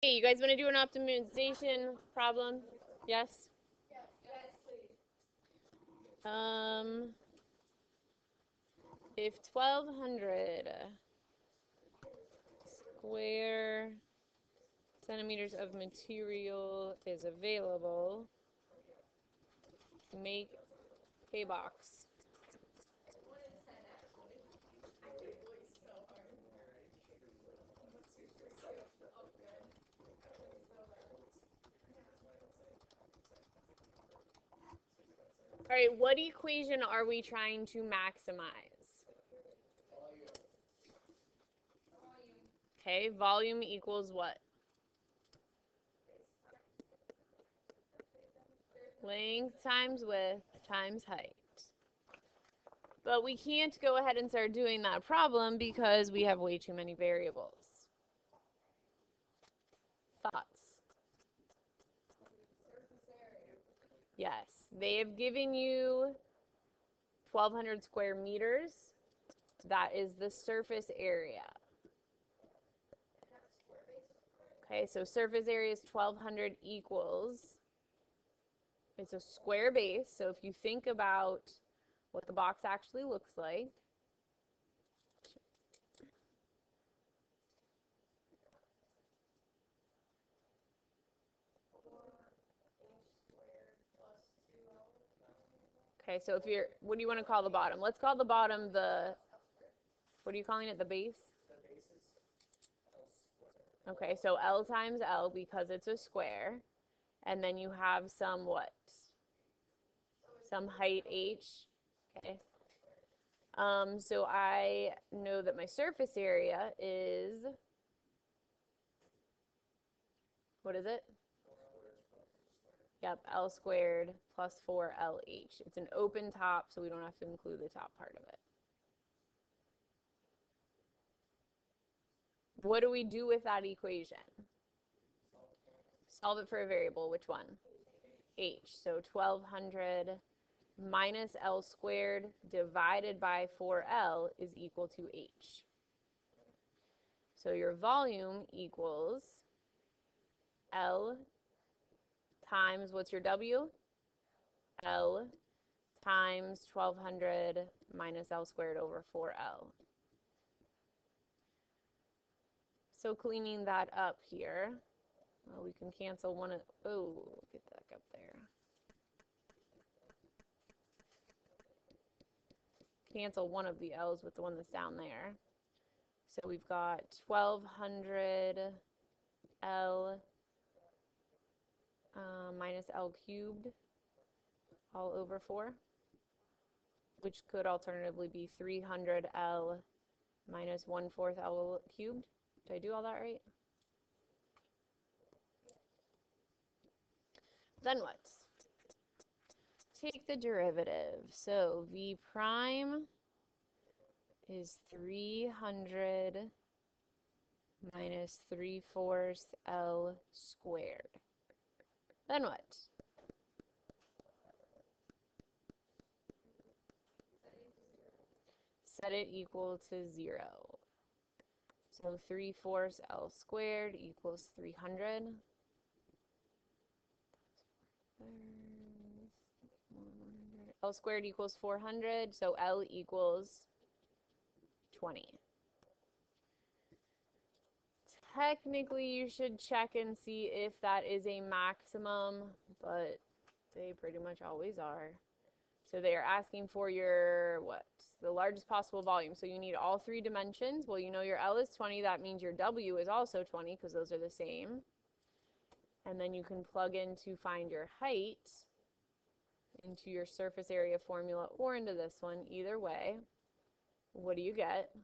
Hey, you guys want to do an optimization problem? Yes? If 1200 square centimeters of material is available, make a box. All right, what equation are we trying to maximize? Okay, volume equals what? Length times width times height. But we can't go ahead and start doing that problem because we have way too many variables. Thoughts? Yes, they have given you 1,200 square meters. That is the surface area. Okay, so surface area is 1,200 equals, it's a square base. So if you think about what the box actually looks like, okay, so if you're, what do you want to call the bottom? Let's call the bottom the, what are you calling it, the base? Okay, so L times L because it's a square. And then you have some what? Some height H. Okay. So I know that my surface area is, what is it? Yep, L squared plus 4LH. It's an open top, so we don't have to include the top part of it. What do we do with that equation? Solve it for a variable. Which one? H. So 1,200 minus L squared divided by 4L is equal to H. So your volume equals L times, what's your W? L times 1,200 minus L squared over 4L. So cleaning that up here, well, we can cancel one of, oh, get that up there. Cancel one of the L's with the one that's down there. So we've got 1,200 L minus L cubed all over 4, which could alternatively be 300 L minus 1/4 L cubed. Did I do all that right? Then what? Take the derivative. So V prime is 300 minus 3/4 L squared. Then what? Set it equal to 0. So 3/4 L squared equals 300. L squared equals 400, so L equals 20. Technically, you should check and see if that is a maximum, but they pretty much always are. So they are asking for your, what? The largest possible volume. So you need all 3 dimensions. Well, you know your L is 20. That means your W is also 20 because those are the same. And then you can plug in to find your height into your surface area formula or into this one. Either way, what do you get?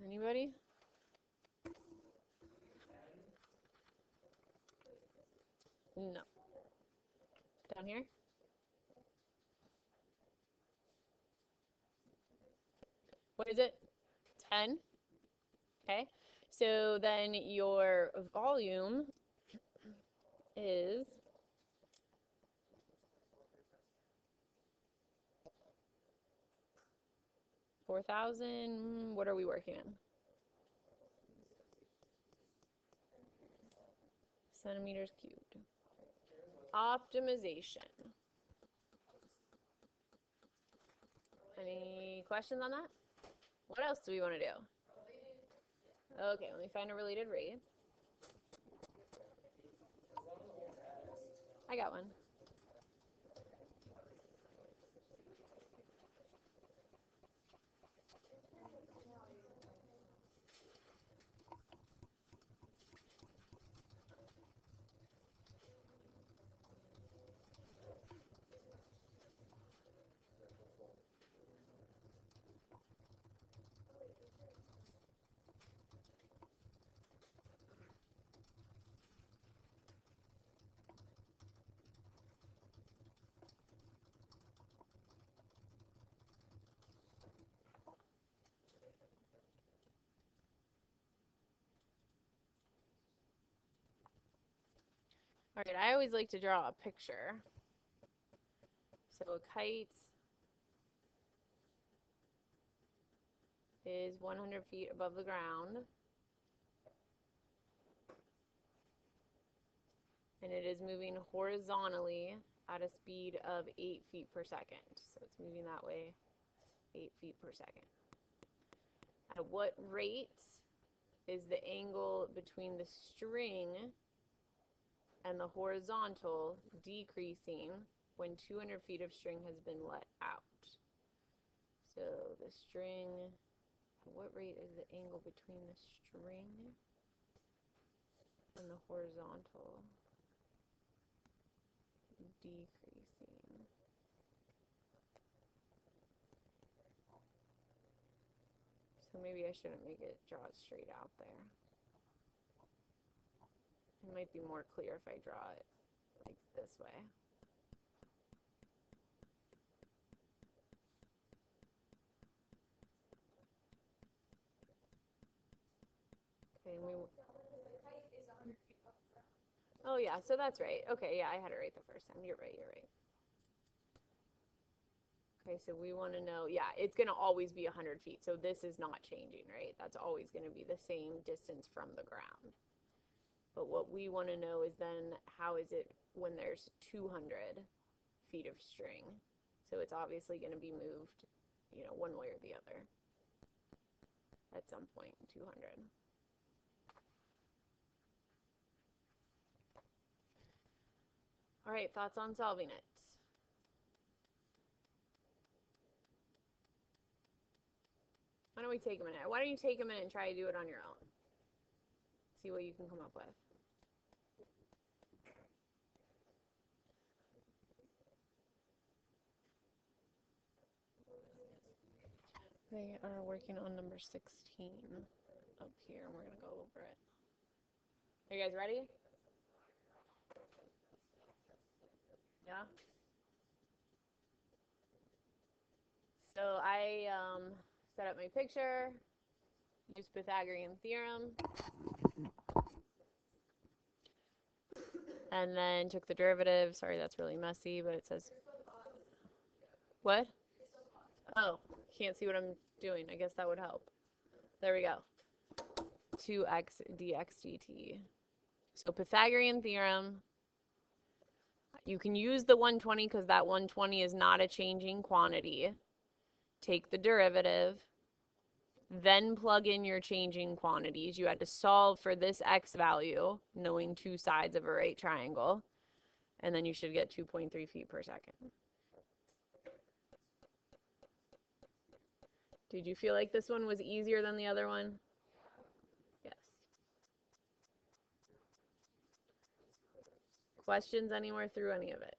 Anybody? No. Down here? What is it? 10? Okay. So then your volume is 4,000. What are we working in? Centimeters cubed. Optimization. Any questions on that? What else do we want to do? Okay, let me find a related rate. I got one. All right, I always like to draw a picture. So a kite is 100 feet above the ground. And it is moving horizontally at a speed of 8 feet per second. So it's moving that way, 8 feet per second. At what rate is the angle between the string and the horizontal decreasing when 200 feet of string has been let out? So the string, at what rate is the angle between the string and the horizontal decreasing? So maybe I shouldn't make it draw it straight out there. It might be more clear if I draw it like this way. Okay, and oh yeah, so that's right. Okay, yeah, I had it right the first time. You're right, you're right. Okay, so we want to know, yeah, it's going to always be 100 feet. So this is not changing, right? That's always going to be the same distance from the ground. But what we want to know is then how is it when there's 200 feet of string? So it's obviously going to be moved, you know, one way or the other at some point, 200. All right, thoughts on solving it? Why don't we take a minute? Why don't you take a minute and try to do it on your own? See what you can come up with. They are working on number 16 up here, and we're going to go over it. Are you guys ready? Yeah? So I set up my picture, used Pythagorean theorem, and then took the derivative. Sorry, that's really messy, but it says, what? Oh, can't see what I'm doing. I guess that would help. There we go. 2x dx dt. So Pythagorean theorem, you can use the 120 because that 120 is not a changing quantity. Take the derivative, then plug in your changing quantities. You had to solve for this x value, knowing two sides of a right triangle, and then you should get 2.3 feet per second. Did you feel like this one was easier than the other one? Yes. Questions anywhere through any of it?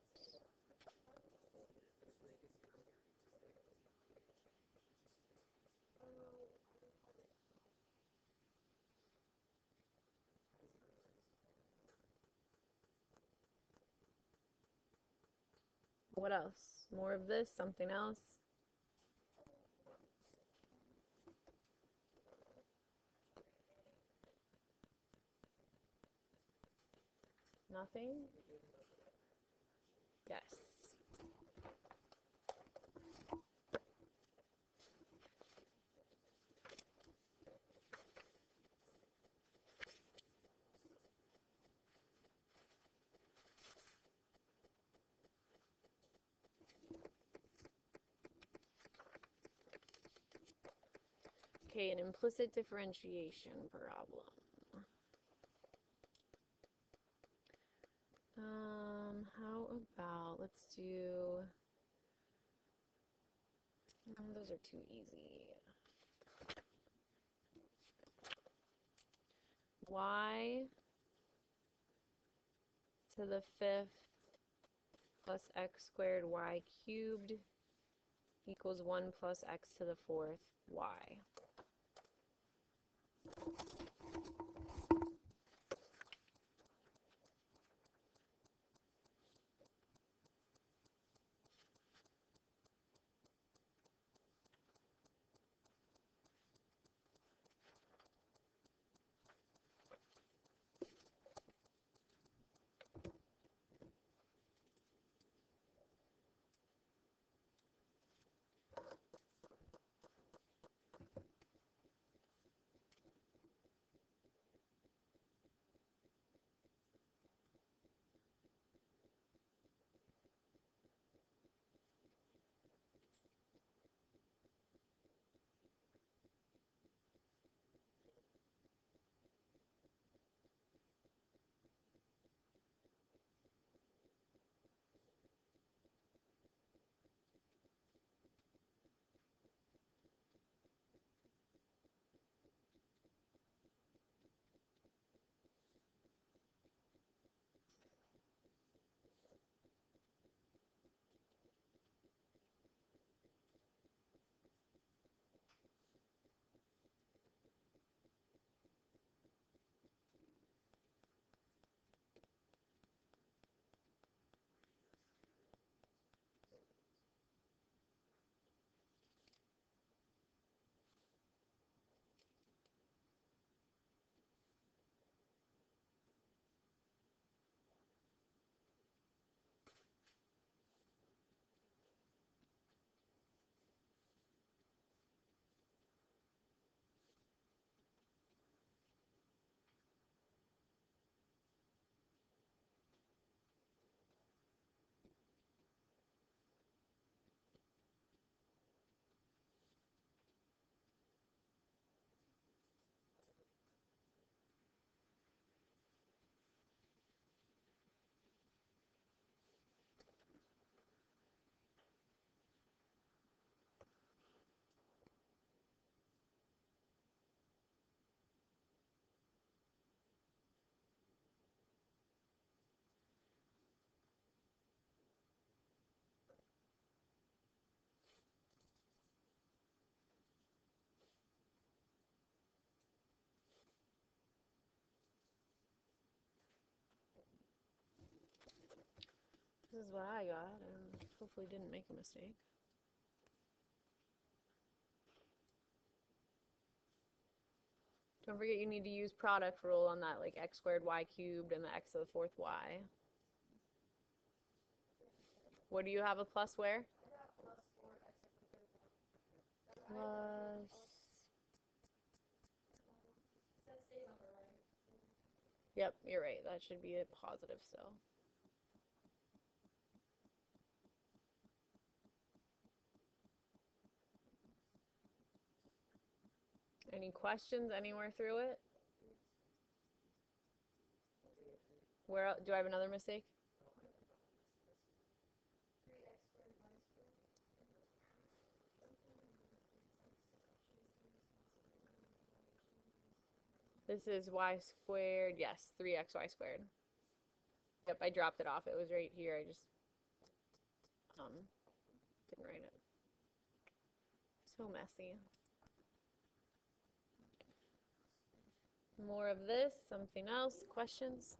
What else? More of this? Something else? Nothing? Yes. Okay, an implicit differentiation problem. How about, let's do, those are too easy. Y to the 5th plus x squared y cubed equals 1 plus x to the 4th y. This is what I got, and hopefully didn't make a mistake. Don't forget you need to use product rule on that, like x squared y cubed and the x to the 4th y. What do you have a plus where? Plus. Yep, you're right. That should be a positive still. Any questions anywhere through it? Where else, do I have another mistake? This is y squared. Yes, 3xy squared. Yep, I dropped it off. It was right here. I just didn't write it. So messy. More of this, something else, questions?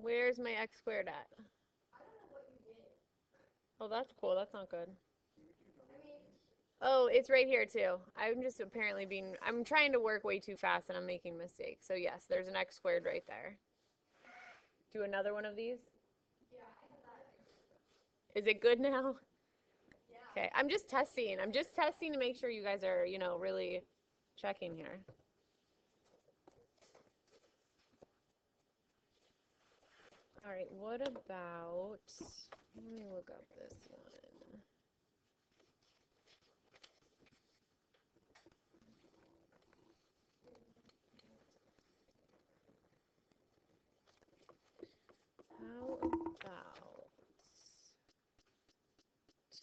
Where's my x squared at? Oh, that's cool. That's not good. Oh, it's right here too. I'm just apparently I'm trying to work way too fast and I'm making mistakes. So yes, there's an x squared right there. Do another one of these? Is it good now? Okay, I'm just testing. I'm just testing to make sure you guys are, really checking here. All right, what about, let me look up this one.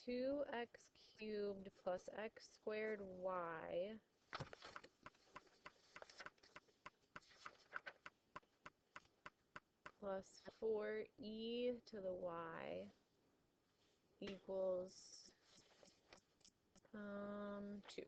2x cubed plus x squared y plus 4e to the y equals 2.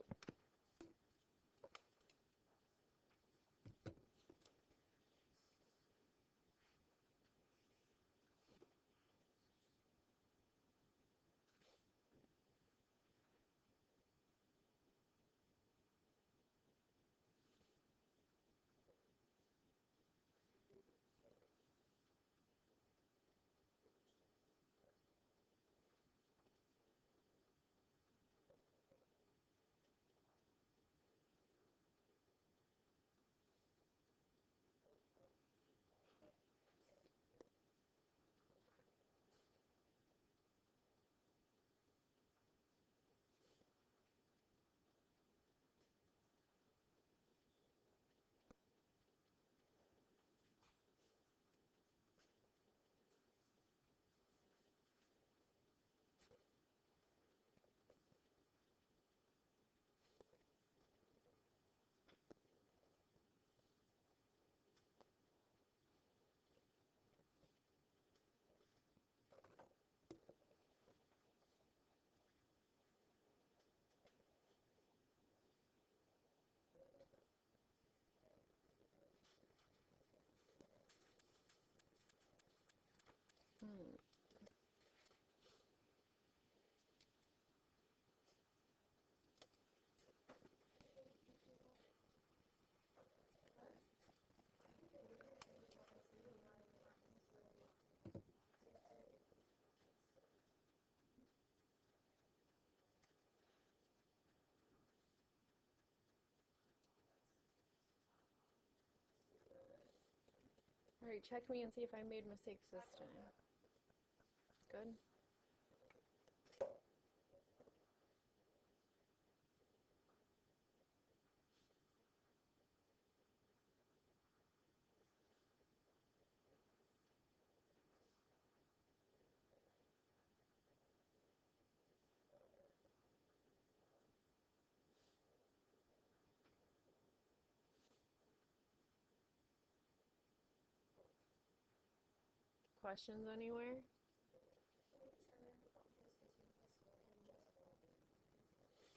All right, check me and see if I made mistakes this time. Good. Questions anywhere?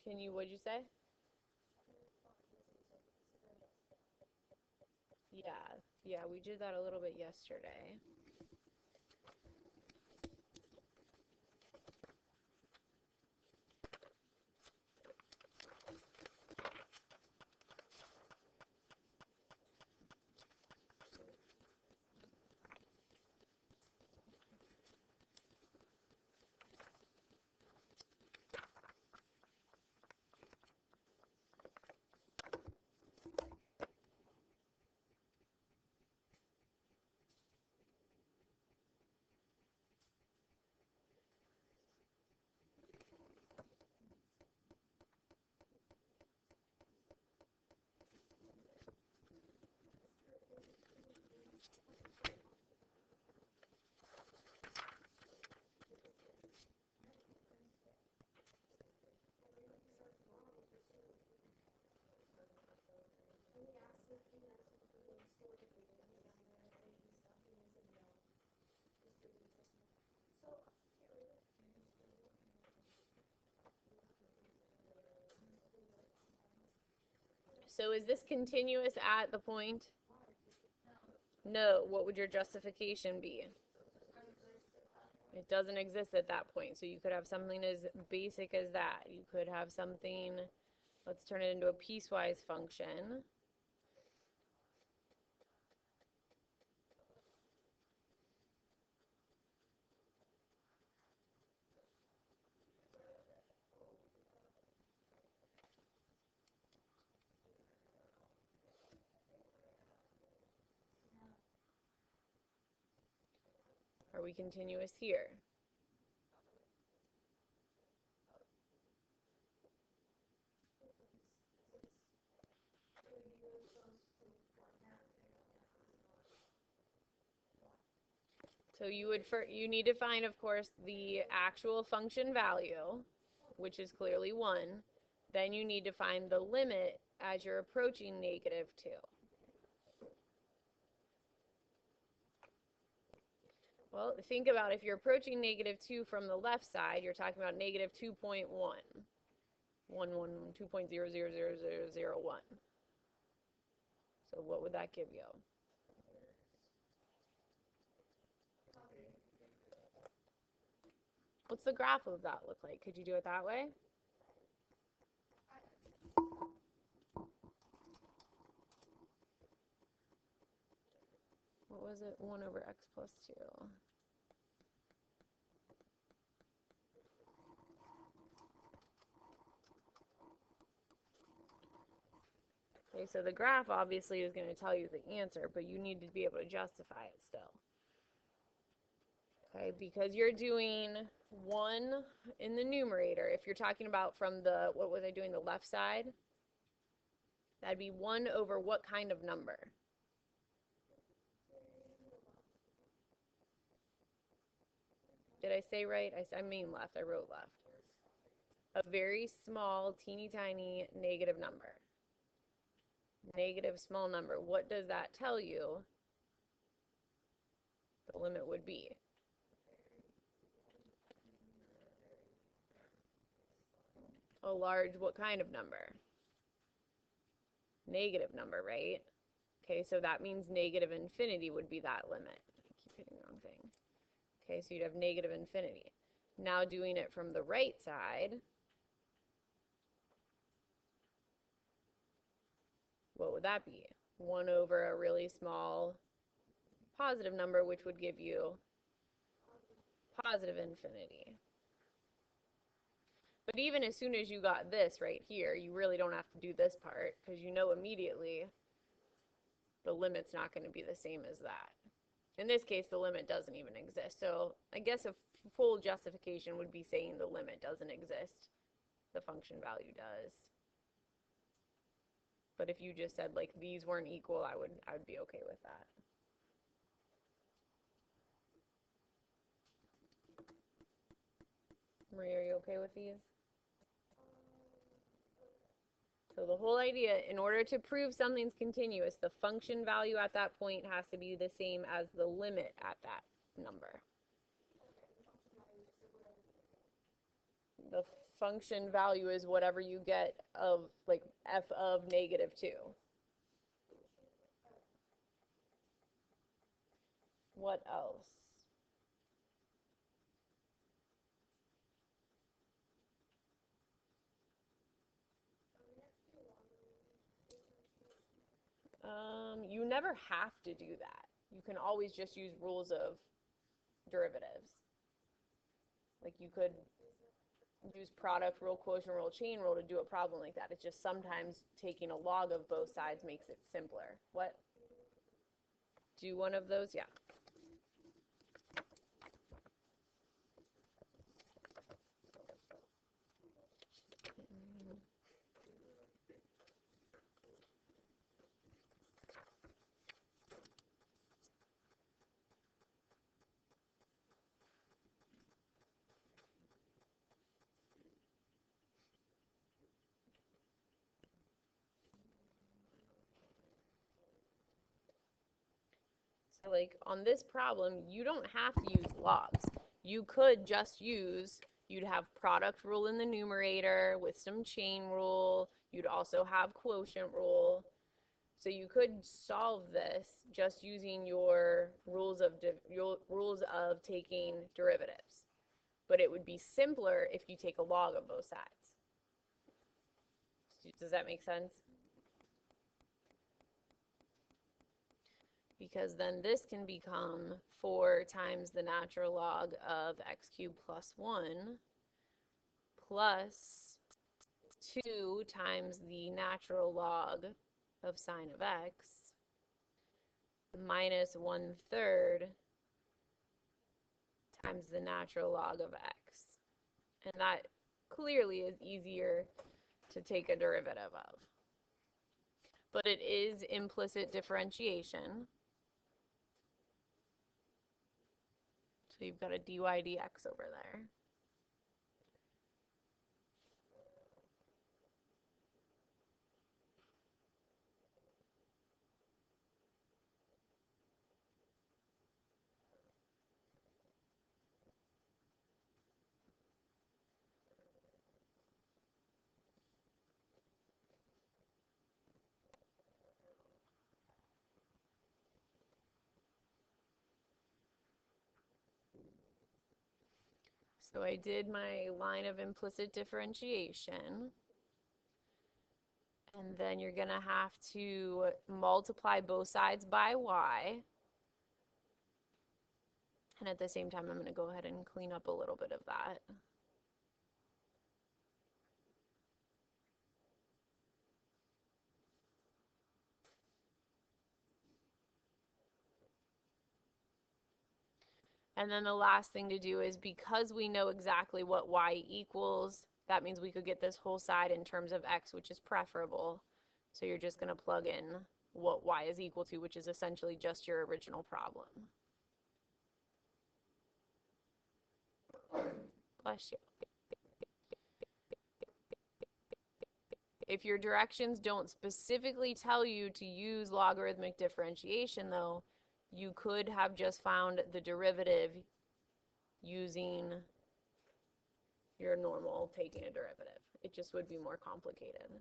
What'd you say? Yeah, we did that a little bit yesterday. So is this continuous at the point? No. What would your justification be? It doesn't exist at that point. So you could have something as basic as that. You could have something, let's turn it into a piecewise function. Are we continuous here? So you need to find, of course, the actual function value, which is clearly 1. Then you need to find the limit as you're approaching -2. Well, think about if you're approaching -2 from the left side, you're talking about -2.1. 2.000001. So what would that give you? What's the graph of that look like? Could you do it that way? What was it? 1 over x plus 2. Okay, so the graph obviously is going to tell you the answer, but you need to be able to justify it still. Okay, because you're doing 1 in the numerator. If you're talking about from the, what was I doing, the left side? That'd be 1 over what kind of number? Did I say right? I mean left. I wrote left. A very small, teeny tiny negative number. Negative small number. What does that tell you the limit would be? A large, what kind of number? Negative number, right? Okay, so that means negative infinity would be that limit. I keep hitting the wrong thing. Okay, so you'd have negative infinity. Now doing it from the right side, what would that be? 1 over a really small positive number, which would give you positive infinity. But even as soon as you got this right here, you really don't have to do this part, because you know immediately the limit's not going to be the same as that. In this case, the limit doesn't even exist. So I guess a full justification would be saying the limit doesn't exist. The function value does. But if you just said like these weren't equal, I would be okay with that. Maria, are you okay with these? So the whole idea, in order to prove something's continuous, the function value at that point has to be the same as the limit at that number. The function value is whatever you get of like f of -2. What else? You never have to do that. You can always just use rules of derivatives. Like you could use product rule, quotient rule, chain rule to do a problem like that. It's just sometimes taking a log of both sides makes it simpler. What? Do one of those? Yeah. So like on this problem, you don't have to use logs. You could just use, you'd have product rule in the numerator with some chain rule. You'd also have quotient rule. So you could solve this just using your rules of taking derivatives. But it would be simpler if you take a log of both sides. Does that make sense? Because then this can become 4 times the natural log of x cubed plus 1 plus 2 times the natural log of sine of x minus 1/3 times the natural log of x. And that clearly is easier to take a derivative of. But it is implicit differentiation. So you've got a dy dx over there. So I did my line of implicit differentiation. And then you're going to have to multiply both sides by y. And at the same time, I'm going to go ahead and clean up a little bit of that. And then the last thing to do is, because we know exactly what y equals, that means we could get this whole side in terms of x, which is preferable. So you're just going to plug in what y is equal to, which is essentially just your original problem. Bless you. If your directions don't specifically tell you to use logarithmic differentiation, though, you could have just found the derivative using your normal taking a derivative. It just would be more complicated.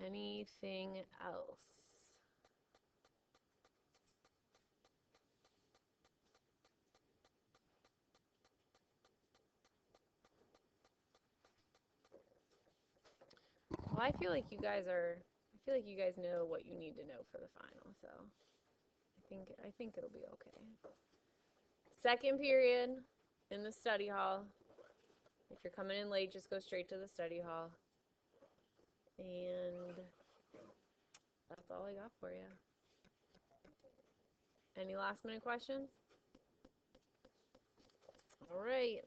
Anything else? Well, I feel like you guys know what you need to know for the final, so I think it'll be okay. Second period in the study hall. If you're coming in late, just go straight to the study hall. And that's all I got for you. Any last minute questions? All right.